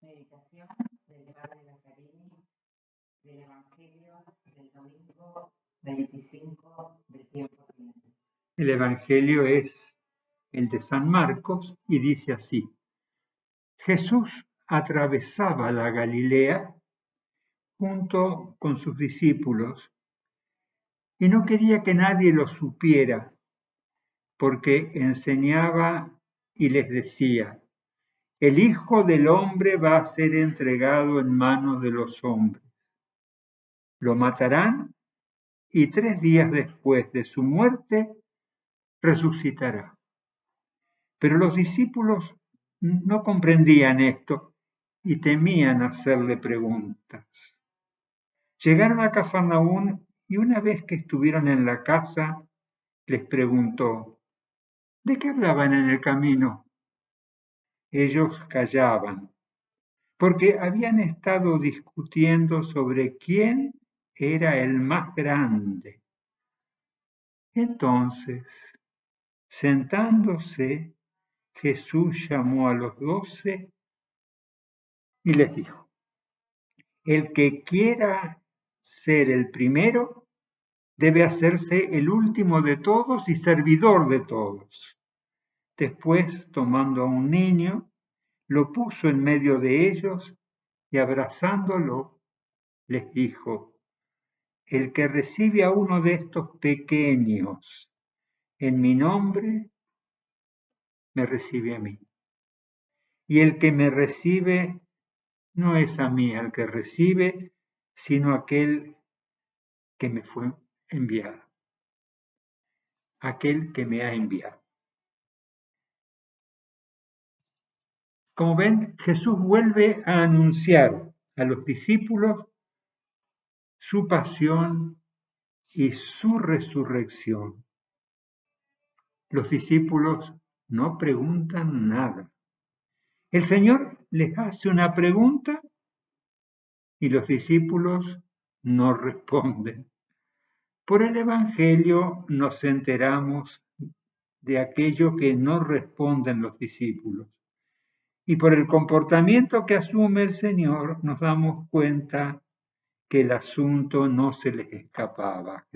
Meditación del Padre Lazzarini del Evangelio del domingo 25 del tiempo ordinario. El Evangelio es el de San Marcos y dice así: Jesús atravesaba la Galilea junto con sus discípulos y no quería que nadie lo supiera, porque enseñaba y les decía: el Hijo del Hombre va a ser entregado en manos de los hombres. Lo matarán y 3 días después de su muerte resucitará. Pero los discípulos no comprendían esto y temían hacerle preguntas. Llegaron a Cafarnaún y una vez que estuvieron en la casa, les preguntó: ¿de qué hablaban en el camino? Ellos callaban, porque habían estado discutiendo sobre quién era el más grande. Entonces, sentándose, Jesús llamó a los 12 y les dijo: el que quiera ser el primero debe hacerse el último de todos y servidor de todos. Después, tomando a un niño, lo puso en medio de ellos y abrazándolo, les dijo: el que recibe a uno de estos pequeños en mi nombre, me recibe a mí. Y el que me recibe no es a mí al que recibe, sino aquel que me fue enviado, aquel que me ha enviado. Como ven, Jesús vuelve a anunciar a los discípulos su pasión y su resurrección. Los discípulos no preguntan nada. El Señor les hace una pregunta y los discípulos no responden. Por el Evangelio nos enteramos de aquello que no responden los discípulos. Y por el comportamiento que asume el Señor nos damos cuenta que el asunto no se les escapaba a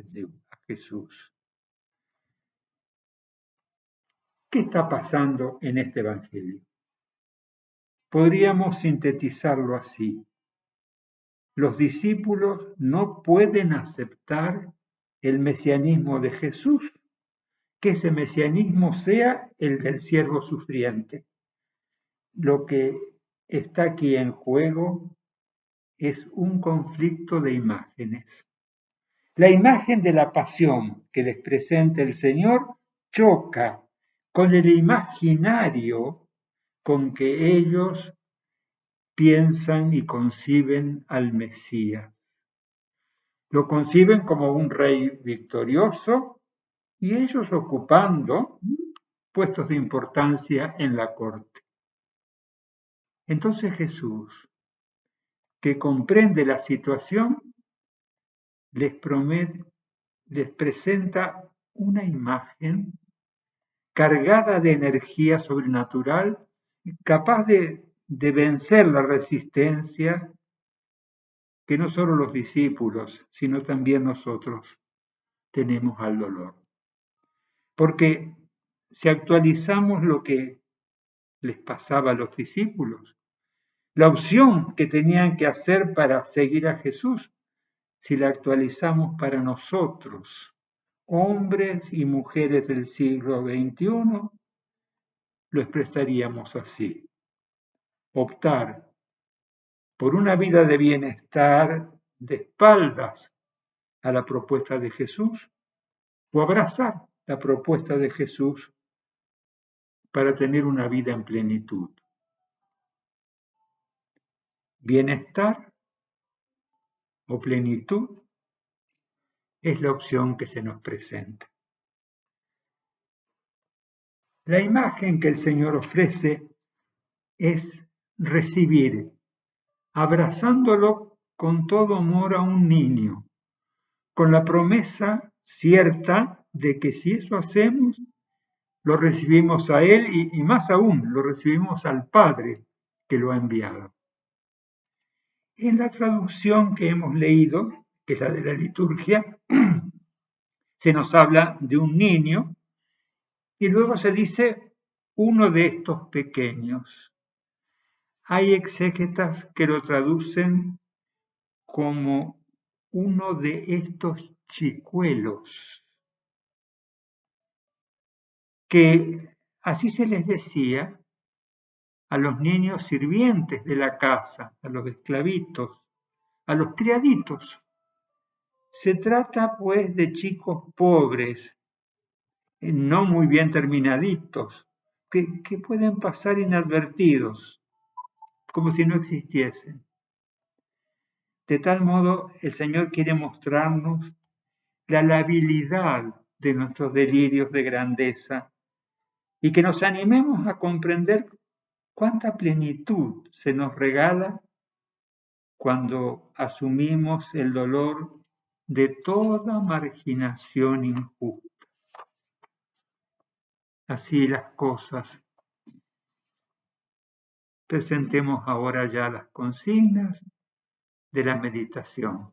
Jesús. ¿Qué está pasando en este Evangelio? Podríamos sintetizarlo así: los discípulos no pueden aceptar el mesianismo de Jesús, que ese mesianismo sea el del siervo sufriente. Lo que está aquí en juego es un conflicto de imágenes. La imagen de la pasión que les presenta el Señor choca con el imaginario con que ellos piensan y conciben al Mesías. Lo conciben como un rey victorioso y ellos ocupando puestos de importancia en la corte. Entonces Jesús, que comprende la situación, les presenta una imagen cargada de energía sobrenatural, capaz de vencer la resistencia que no solo los discípulos, sino también nosotros tenemos al dolor. Porque si actualizamos lo que les pasaba a los discípulos, la opción que tenían que hacer para seguir a Jesús, si la actualizamos para nosotros, hombres y mujeres del siglo XXI, lo expresaríamos así: optar por una vida de bienestar de espaldas a la propuesta de Jesús, o abrazar la propuesta de Jesús para tener una vida en plenitud. Bienestar o plenitud es la opción que se nos presenta. La imagen que el Señor ofrece es recibir, abrazándolo con todo amor a un niño, con la promesa cierta de que si eso hacemos, lo recibimos a Él y más aún, lo recibimos al Padre que lo ha enviado. En la traducción que hemos leído, que es la de la liturgia, se nos habla de un niño y luego se dice uno de estos pequeños. Hay exégetas que lo traducen como uno de estos chicuelos, que así se les decía a los niños sirvientes de la casa, a los esclavitos, a los criaditos. Se trata pues de chicos pobres, no muy bien terminaditos, que pueden pasar inadvertidos, como si no existiesen. De tal modo, el Señor quiere mostrarnos la labilidad de nuestros delirios de grandeza y que nos animemos a comprender cuánta plenitud se nos regala cuando asumimos el dolor de toda marginación injusta. Así las cosas. Presentemos ahora ya las consignas de la meditación.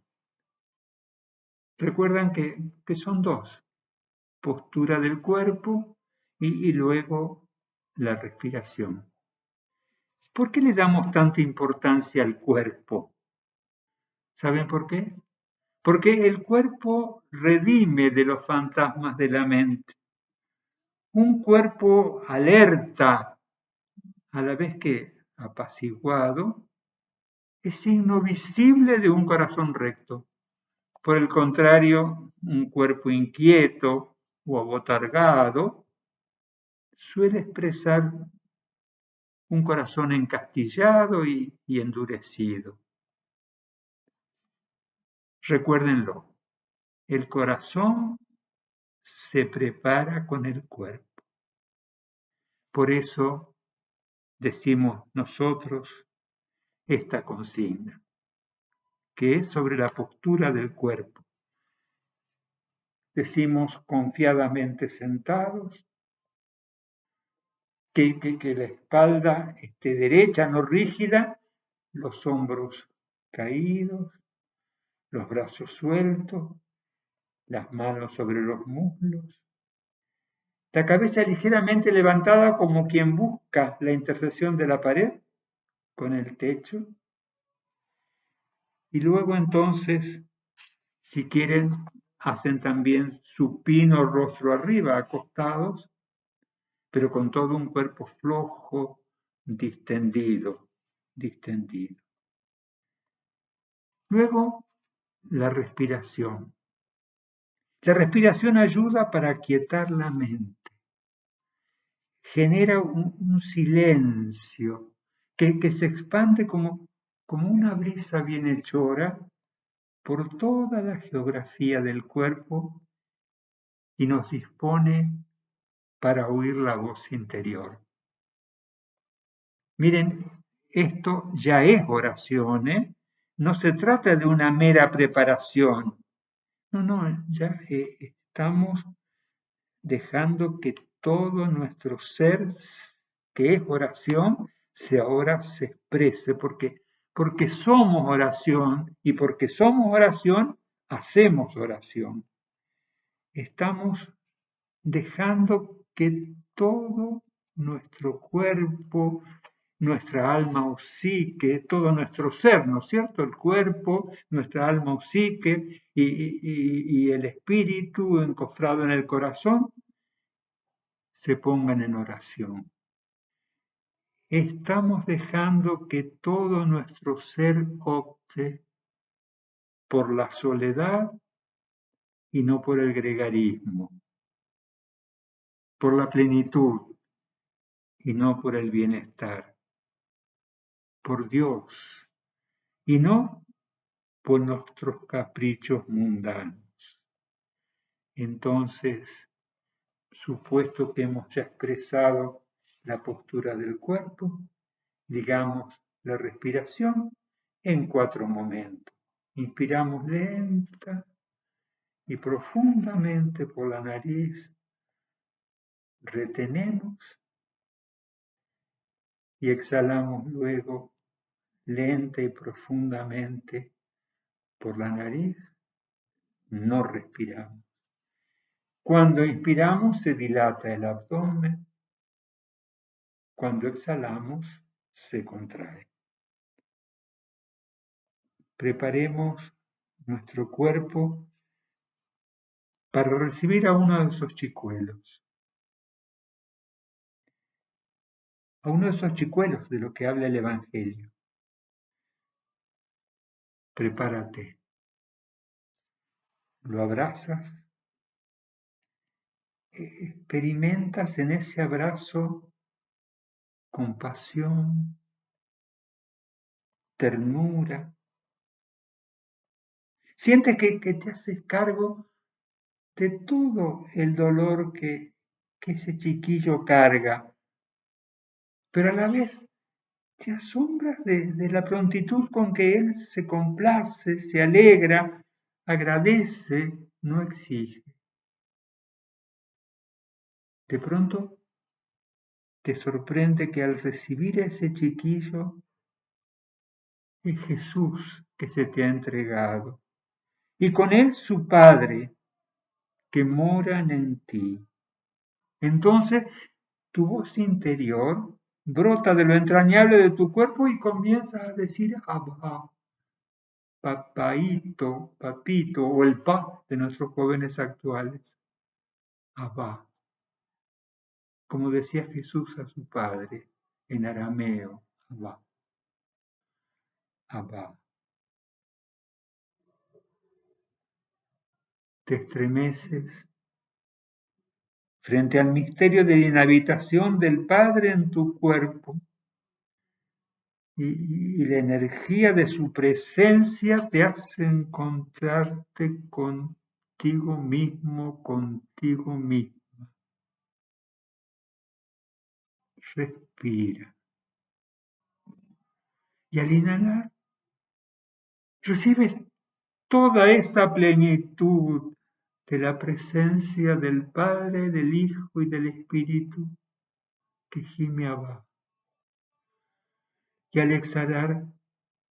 Recuerdan que son dos, postura del cuerpo y luego la respiración. ¿Por qué le damos tanta importancia al cuerpo? ¿Saben por qué? Porque el cuerpo redime de los fantasmas de la mente. Un cuerpo alerta, a la vez que apaciguado, es signo visible de un corazón recto. Por el contrario, un cuerpo inquieto o abotargado suele expresar un corazón encastillado y endurecido. Recuérdenlo, el corazón se prepara con el cuerpo. Por eso decimos nosotros esta consigna, que es sobre la postura del cuerpo. Decimos confiadamente sentados, que la espalda esté derecha, no rígida, los hombros caídos, los brazos sueltos, las manos sobre los muslos, la cabeza ligeramente levantada como quien busca la intersección de la pared con el techo. Y luego entonces, si quieren, hacen también supino rostro arriba, acostados, pero con todo un cuerpo flojo, distendido. Luego, la respiración. La respiración ayuda para aquietar la mente. Genera un silencio que se expande como una brisa bienhechora por toda la geografía del cuerpo y nos dispone para oír la voz interior. Miren, esto ya es oración, ¿eh? No se trata de una mera preparación. No, ya estamos dejando que todo nuestro ser, que es oración, ahora se exprese, porque somos oración y porque somos oración, hacemos oración. Estamos dejando que todo nuestro cuerpo, nuestra alma o psique, todo nuestro ser, ¿no es cierto? El cuerpo, nuestra alma o psique y el espíritu encofrado en el corazón, se pongan en oración. Estamos dejando que todo nuestro ser opte por la soledad y no por el gregarismo, por la plenitud y no por el bienestar, por Dios y no por nuestros caprichos mundanos. Entonces, supuesto que hemos ya expresado la postura del cuerpo, digamos la respiración en 4 momentos. Inspiramos lenta y profundamente por la nariz, retenemos y exhalamos luego lenta y profundamente por la nariz, no respiramos. Cuando inspiramos se dilata el abdomen, cuando exhalamos se contrae. Preparemos nuestro cuerpo para recibir a uno de esos chicuelos. A uno de esos chicuelos de lo que habla el Evangelio. Prepárate. Lo abrazas. Experimentas en ese abrazo compasión, ternura. Sientes que te haces cargo de todo el dolor que ese chiquillo carga, pero a la vez te asombras de la prontitud con que él se complace, se alegra, agradece, no exige. De pronto te sorprende que al recibir a ese chiquillo es Jesús que se te ha entregado y con él su Padre que moran en ti. Entonces tu voz interior brota de lo entrañable de tu cuerpo y comienza a decir Abba, papaito, papito o el pa de nuestros jóvenes actuales. Abba, como decía Jesús a su Padre en arameo, Abba, Abba. Te estremeces frente al misterio de la inhabitación del Padre en tu cuerpo y la energía de su presencia te hace encontrarte contigo mismo, contigo misma. Respira. Y al inhalar, recibes toda esa plenitud de la presencia del Padre, del Hijo y del Espíritu que gime Abba. Y al exhalar,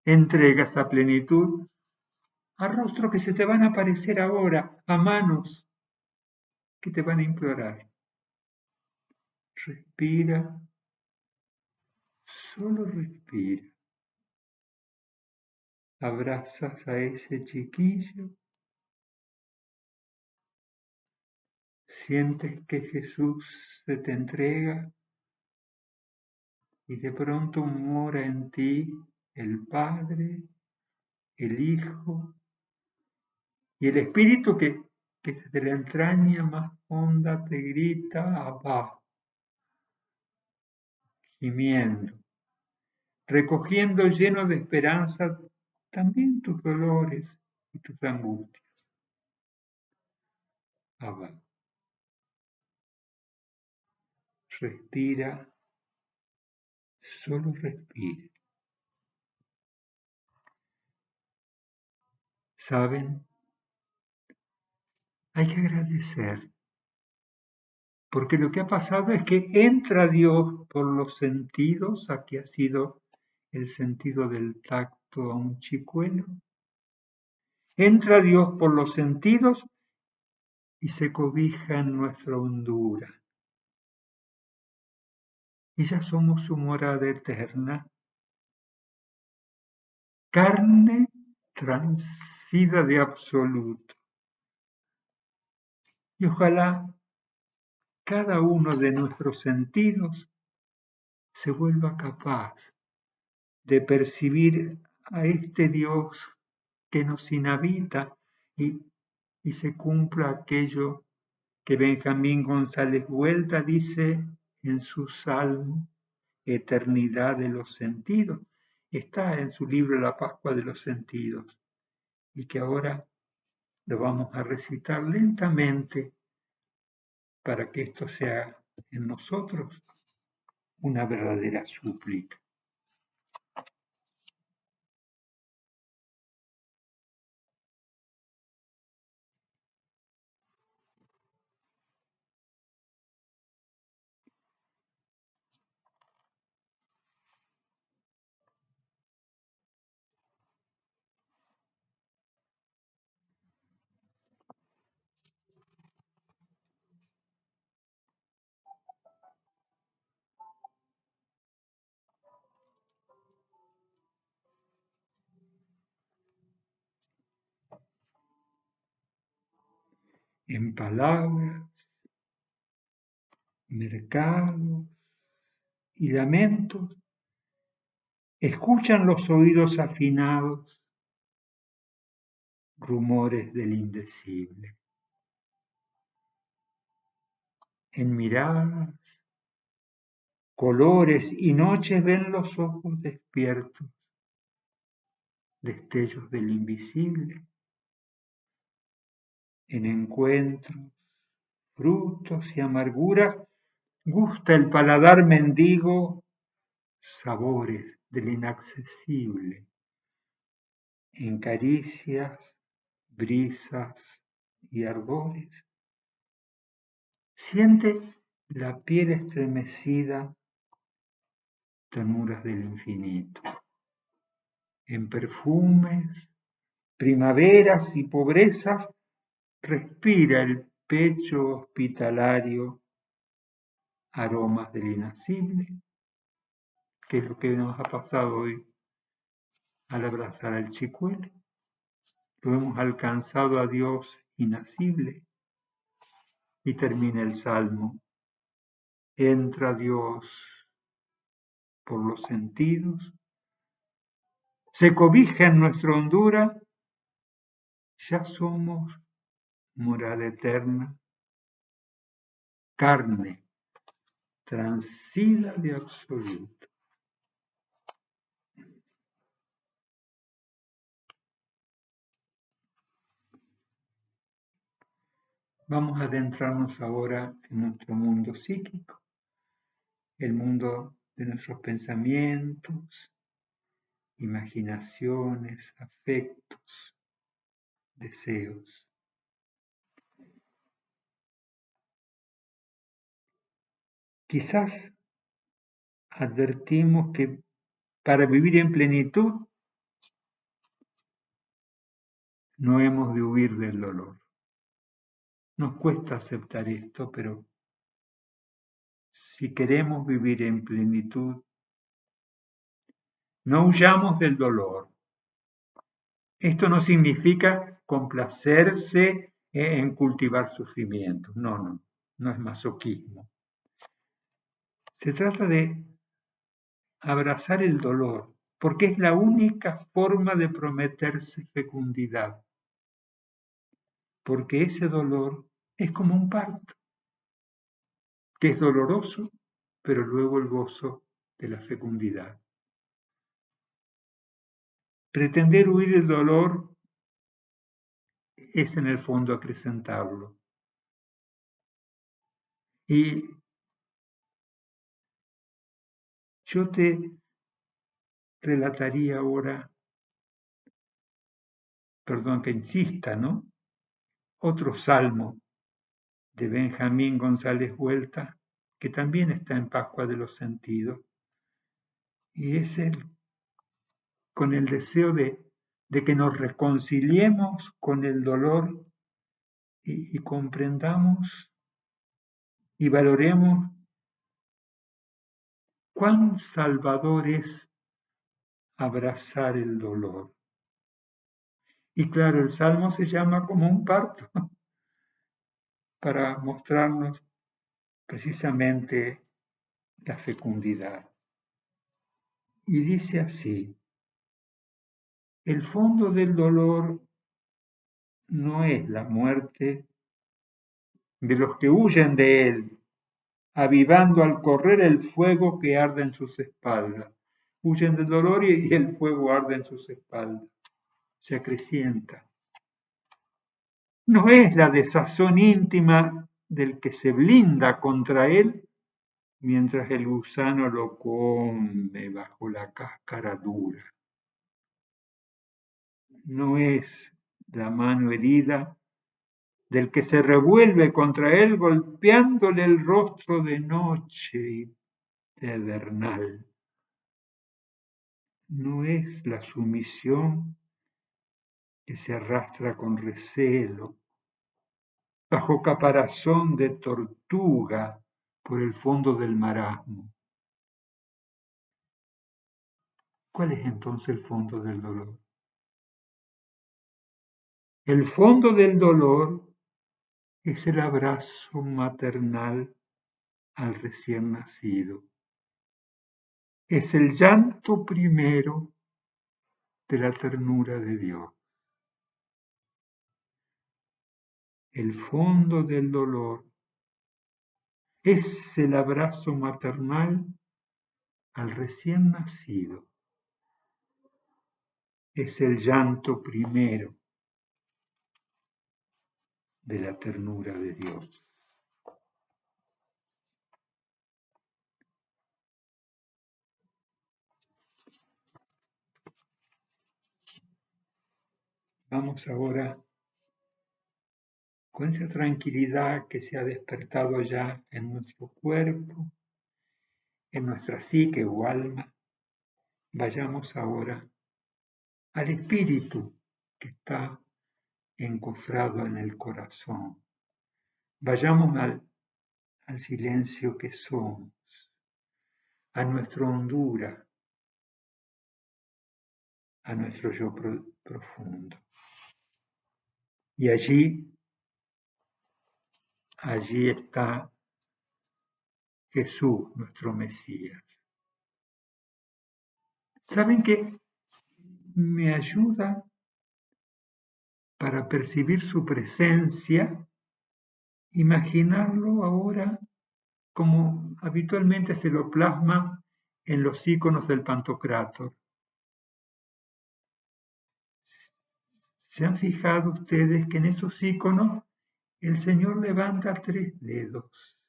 entrega esa plenitud a rostros que se te van a aparecer ahora, a manos que te van a implorar. Respira, solo respira. Abrazas a ese chiquillo. Sientes que Jesús se te entrega y de pronto mora en ti el Padre, el Hijo y el Espíritu que desde la entraña más honda te grita Abba, gimiendo, recogiendo lleno de esperanza también tus dolores y tus angustias. Abba. Respira, solo respira. ¿Saben? Hay que agradecer, porque lo que ha pasado es que entra Dios por los sentidos, aquí ha sido el sentido del tacto a un chicuelo, entra Dios por los sentidos y se cobija en nuestra hondura. Y ya somos su morada eterna, carne transida de absoluto. Y ojalá cada uno de nuestros sentidos se vuelva capaz de percibir a este Dios que nos inhabita y se cumpla aquello que Benjamín González Vuelta dice en su salmo, Eternidad de los Sentidos. Está en su libro La Pascua de los Sentidos y que ahora lo vamos a recitar lentamente para que esto sea en nosotros una verdadera súplica. en palabras, mercados y lamentos, escuchan los oídos afinados rumores del indecible. En miradas, colores y noches ven los ojos despiertos, destellos del invisible. En encuentros, frutos y amarguras, gusta el paladar mendigo sabores del inaccesible. En caricias, brisas y ardores, siente la piel estremecida, ternuras del infinito. En perfumes, primaveras y pobrezas, respira el pecho hospitalario aromas del inacible, que es lo que nos ha pasado hoy al abrazar al chicuelo. Lo hemos alcanzado a Dios inacible. Y termina el salmo. Entra Dios por los sentidos, se cobija en nuestra hondura, ya somos morada eterna, carne transida de absoluto. Vamos a adentrarnos ahora en nuestro mundo psíquico, el mundo de nuestros pensamientos, imaginaciones, afectos, deseos. Quizás advertimos que para vivir en plenitud no hemos de huir del dolor. Nos cuesta aceptar esto, pero si queremos vivir en plenitud, no huyamos del dolor. Esto no significa complacerse en cultivar sufrimiento. No es masoquismo. Se trata de abrazar el dolor, porque es la única forma de prometerse fecundidad. Porque ese dolor es como un parto, que es doloroso, pero luego el gozo de la fecundidad. Pretender huir del dolor es en el fondo acrecentarlo. Y yo te relataría ahora, perdón que insista, ¿no? Otro salmo de Benjamín González Vuelta, que también está en Pascua de los Sentidos, y es con el deseo de que nos reconciliemos con el dolor y comprendamos y valoremos cuán salvador es abrazar el dolor. Y claro, el Salmo se llama como un parto para mostrarnos precisamente la fecundidad. Y dice así, el fondo del dolor no es la muerte de los que huyen de él, avivando al correr el fuego que arde en sus espaldas. Huyen del dolor y el fuego arde en sus espaldas. Se acrecienta. No es la desazón íntima del que se blinda contra él mientras el gusano lo come bajo la cáscara dura. No es la mano herida del que se revuelve contra él golpeándole el rostro de noche y pedernal. No es la sumisión que se arrastra con recelo, bajo caparazón de tortuga por el fondo del marasmo. ¿Cuál es entonces el fondo del dolor? El fondo del dolor es el abrazo maternal al recién nacido. Es el llanto primero de la ternura de Dios. El fondo del dolor es el abrazo maternal al recién nacido. Es el llanto primero de la ternura de Dios. Vamos ahora con esa tranquilidad que se ha despertado ya en nuestro cuerpo, en nuestra psique o alma, vayamos ahora al espíritu que está encofrado en el corazón. Vayamos al silencio que somos, a nuestra hondura, a nuestro yo profundo. Y allí está Jesús, nuestro Mesías. ¿Saben qué? Me ayuda para percibir su presencia, imaginarlo ahora como habitualmente se lo plasma en los iconos del Pantocrátor. ¿Se han fijado ustedes que en esos iconos el Señor levanta 3 dedos?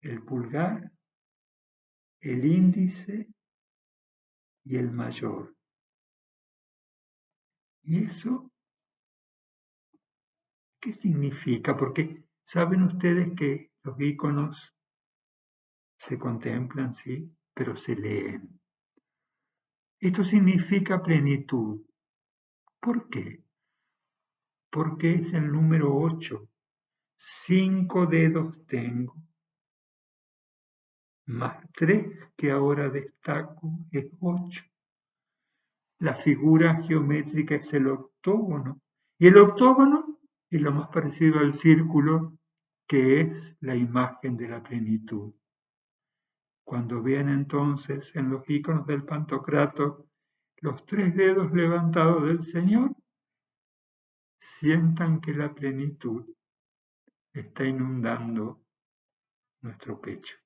El pulgar, el índice y el mayor. ¿Y eso qué significa? Porque saben ustedes que los iconos se contemplan, sí, pero se leen. Esto significa plenitud. ¿Por qué? Porque es el número 8. 5 dedos tengo, más 3 que ahora destaco es 8. La figura geométrica es el octógono. Y el octógono es lo más parecido al círculo, que es la imagen de la plenitud. Cuando vean entonces en los iconos del Pantocrátor los 3 dedos levantados del Señor, sientan que la plenitud está inundando nuestro pecho.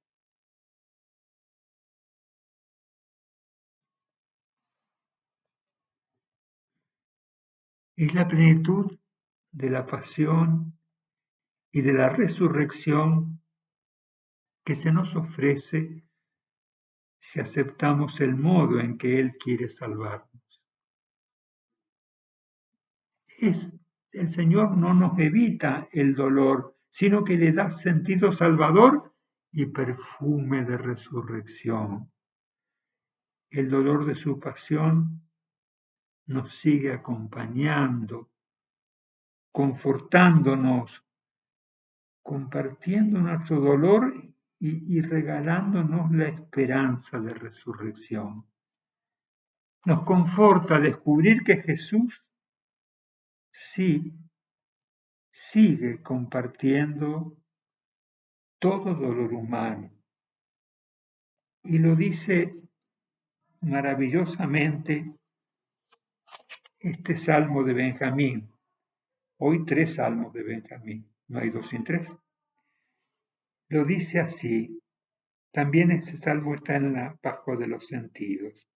Es la plenitud de la pasión y de la resurrección que se nos ofrece si aceptamos el modo en que Él quiere salvarnos. El Señor no nos evita el dolor, sino que le da sentido salvador y perfume de resurrección. El dolor de su pasión nos sigue acompañando, confortándonos, compartiendo nuestro dolor y regalándonos la esperanza de resurrección. Nos conforta descubrir que Jesús sí sigue compartiendo todo dolor humano. Y lo dice maravillosamente este salmo de Benjamín. Hoy 3 salmos de Benjamín, no hay 2 sin 3. Lo dice así. También este salmo está en la Pascua de los Sentidos.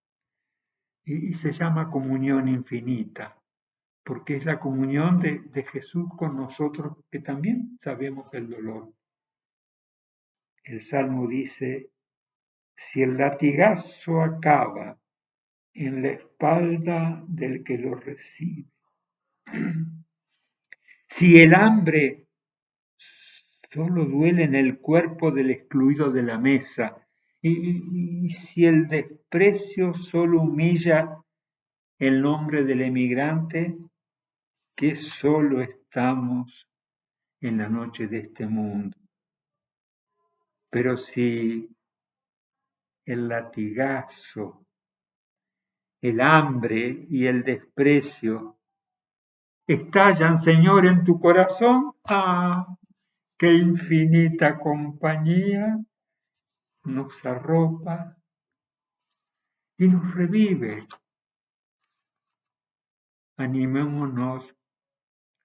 Y se llama comunión infinita, porque es la comunión de Jesús con nosotros, que también sabemos el dolor. El salmo dice: si el latigazo acaba en la espalda del que lo recibe, si el hambre solo duele en el cuerpo del excluido de la mesa, y si el desprecio solo humilla el nombre del emigrante, que solo estamos en la noche de este mundo. Pero si el latigazo, el hambre y el desprecio estallan, Señor, en tu corazón. ¡Ah! ¡Qué infinita compañía nos arropa y nos revive! Animémonos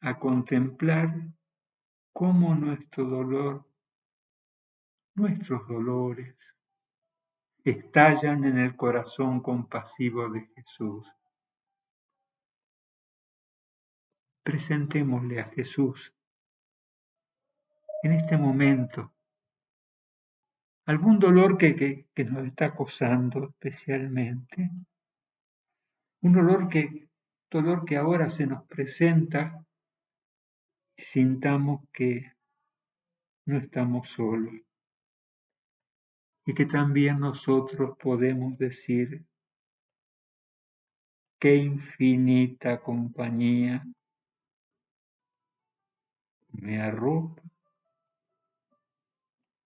a contemplar cómo nuestro dolor, nuestros dolores, estallan en el corazón compasivo de Jesús. Presentémosle a Jesús en este momento algún dolor que nos está acosando especialmente, un dolor que ahora se nos presenta y sintamos que no estamos solos y que también nosotros podemos decir: qué infinita compañía me arropa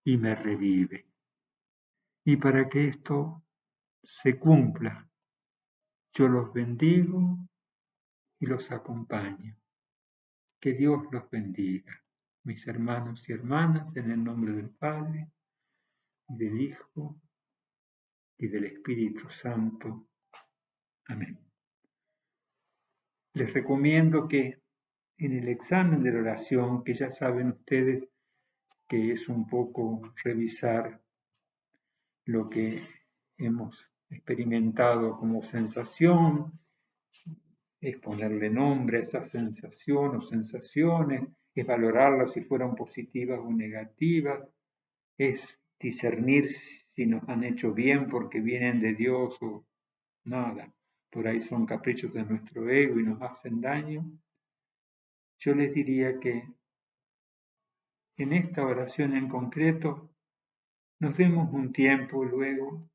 y me revive. Y para que esto se cumpla, yo los bendigo y los acompaño. Que Dios los bendiga, mis hermanos y hermanas, en el nombre del Padre, y del Hijo, y del Espíritu Santo. Amén. Les recomiendo que en el examen de la oración, que ya saben ustedes que es un poco revisar lo que hemos experimentado como sensación, es ponerle nombre a esa sensación o sensaciones, es valorarlas si fueron positivas o negativas, es discernir si nos han hecho bien porque vienen de Dios o nada, por ahí son caprichos de nuestro ego y nos hacen daño. Yo les diría que en esta oración en concreto nos demos un tiempo luego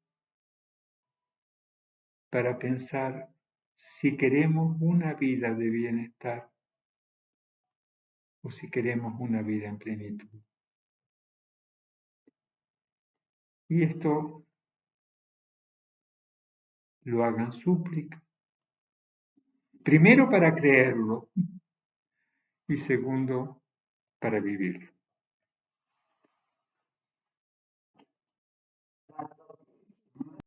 para pensar si queremos una vida de bienestar o si queremos una vida en plenitud. Y esto lo hagan súplica. Primero para creerlo y segundo para vivirlo.